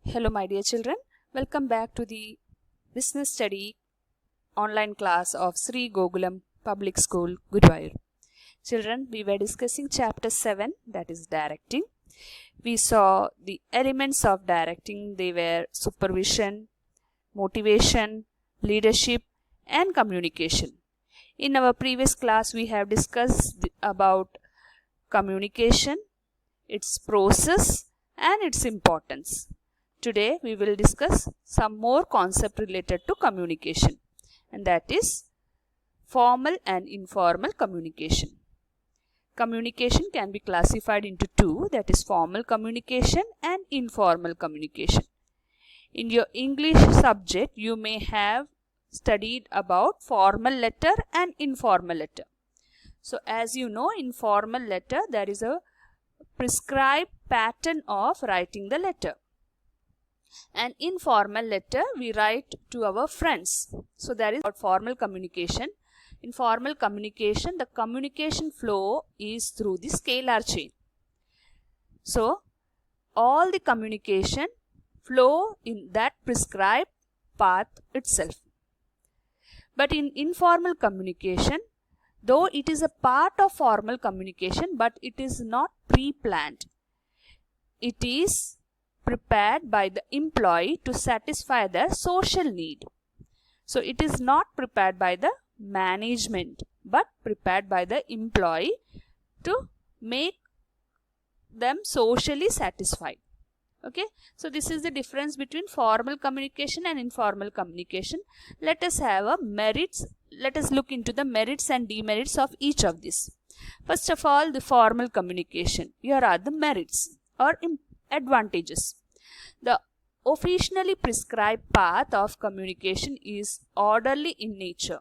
Hello my dear children, welcome back to the business study online class of Sri Gokulam Public School, Guruvayur. Children, we were discussing chapter 7, that is directing. We saw the elements of directing. They were supervision, motivation, leadership and communication. In our previous class we have discussed about communication, its process and its importance. Today we will discuss some more concept related to communication, and that is formal and informal communication. Communication can be classified into two, that is formal communication and informal communication. In your English subject you may have studied about formal letter and informal letter. So as you know, in formal letter there is a prescribed pattern of writing the letter. And informal letter we write to our friends. So that is about formal communication. In formal communication, the communication flow is through the scalar chain. So all the communication flow in that prescribed path itself. But in informal communication, though it is a part of formal communication, but it is not pre-planned. It is prepared by the employee to satisfy their social need. So it is not prepared by the management but prepared by the employee to make them socially satisfied. Okay, so this is the difference between formal communication and informal communication. Let us look into the merits and demerits of each of these. First of all, the formal communication. Here are the merits or advantages. The officially prescribed path of communication is orderly in nature.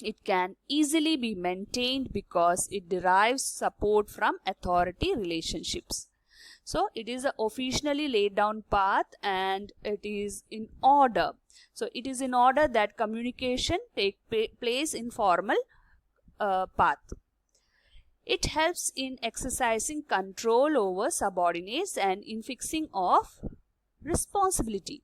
It can easily be maintained because it derives support from authority relationships. So it is an officially laid down path and it is in order. So it is in order that communication take place in formal path. It helps in exercising control over subordinates and in fixing of responsibility.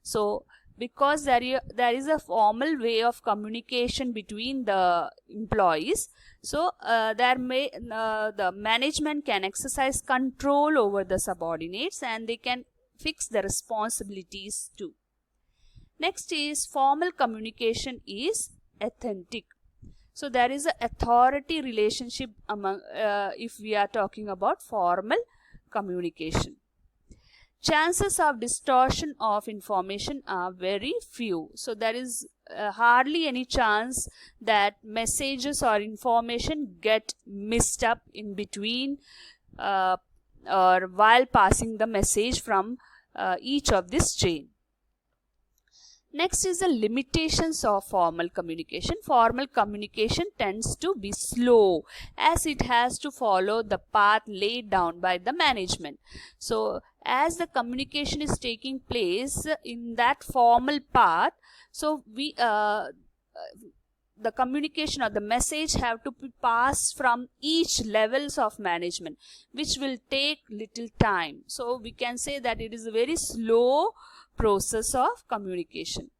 So because there is a formal way of communication between the employees, so the management can exercise control over the subordinates and they can fix the responsibilities too. Next is formal communication is authentic. So there is an authority relationship among if we are talking about formal communication. Chances of distortion of information are very few. So there is hardly any chance that messages or information get mixed up in between or while passing the message from each of this chain. Next is the limitations of formal communication. Formal communication tends to be slow as it has to follow the path laid down by the management. So as the communication is taking place in that formal path, so the communication or the message have to be passed from each levels of management, which will take little time. So we can say that it is a very slow process of communication.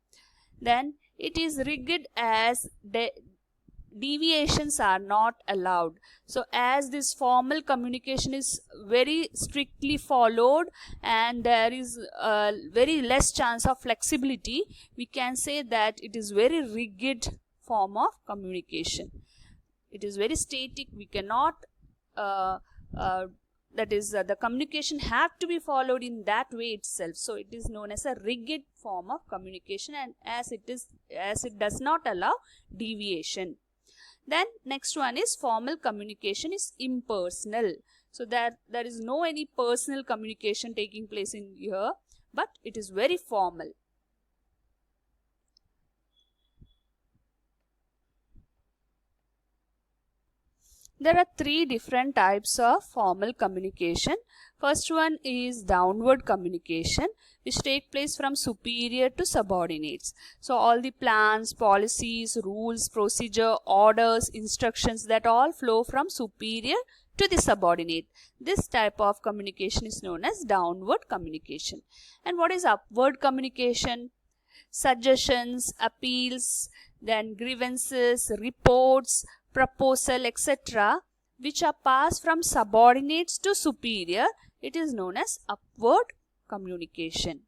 Then it is rigid as deviations are not allowed. So as this formal communication is very strictly followed and there is very less chance of flexibility, we can say that it is very rigid form of communication. It is very static. We cannot the communication have to be followed in that way itself. So it is known as a rigid form of communication, and as it does not allow deviation. Then next one is formal communication is impersonal. So there is no any personal communication taking place in here, but it is very formal. There are three different types of formal communication. First one is downward communication, which take place from superior to subordinates. So all the plans, policies, rules, procedure, orders, instructions, that all flow from superior to the subordinate. This type of communication is known as downward communication. And what is upward communication? Suggestions, appeals, then grievances, reports, proposal, etc., which are passed from subordinates to superior, it is known as upward communication.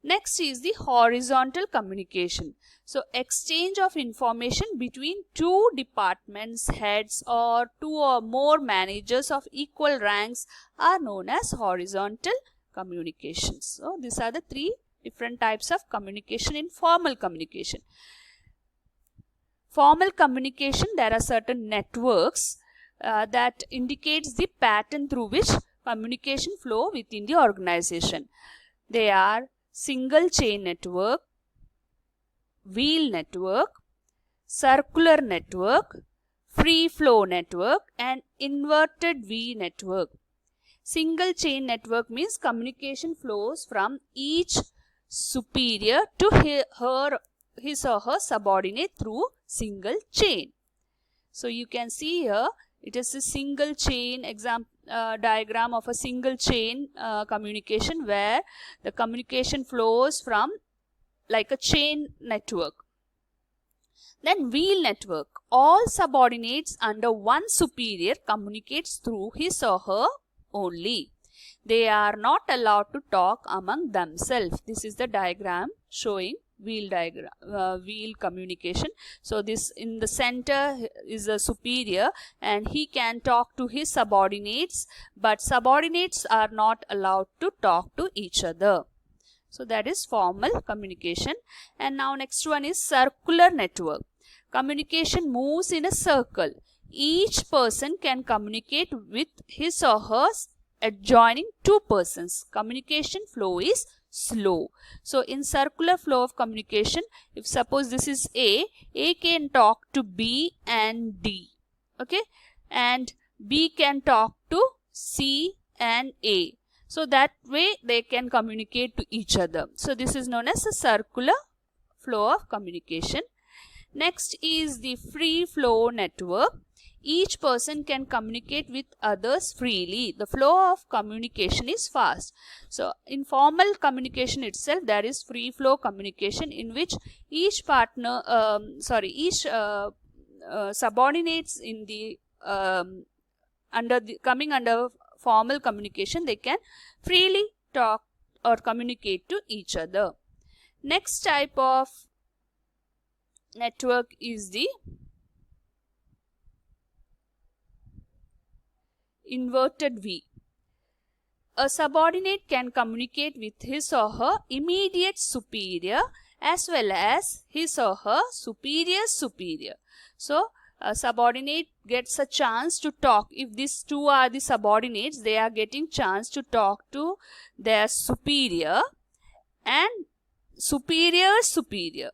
Next is the horizontal communication. So exchange of information between two departments heads or two or more managers of equal ranks are known as horizontal communications. So these are the three different types of communication in formal communication. Formal communication, there are certain networks that indicates the pattern through which communication flow within the organization. They are single chain network, wheel network, circular network, free flow network, and inverted V network. Single chain network means communication flows from each superior to his or her subordinate through single chain. So you can see here it is a single chain diagram of a single chain communication where the communication flows from like a chain network. Then wheel network. All subordinates under one superior communicates through his or her only. They are not allowed to talk among themselves. This is the diagram showing wheel communication. So this in the center is a superior and he can talk to his subordinates, but subordinates are not allowed to talk to each other. So that is formal communication. And now next one is circular network. Communication moves in a circle. Each person can communicate with his or her adjoining two persons. Communication flow is slow. So in circular flow of communication, if suppose this is A can talk to B and D, okay, and B can talk to C and A. So that way they can communicate to each other. So this is known as a circular flow of communication. Next is the free flow network. Each person can communicate with others freely. The flow of communication is fast. So in formal communication itself, there is free flow communication in which each subordinates in the coming under formal communication, they can freely talk or communicate to each other. Next type of network is the inverted V. A subordinate can communicate with his or her immediate superior as well as his or her superior's superior. So a subordinate gets a chance to talk. If these two are the subordinates, they are getting chance to talk to their superior and superior's superior.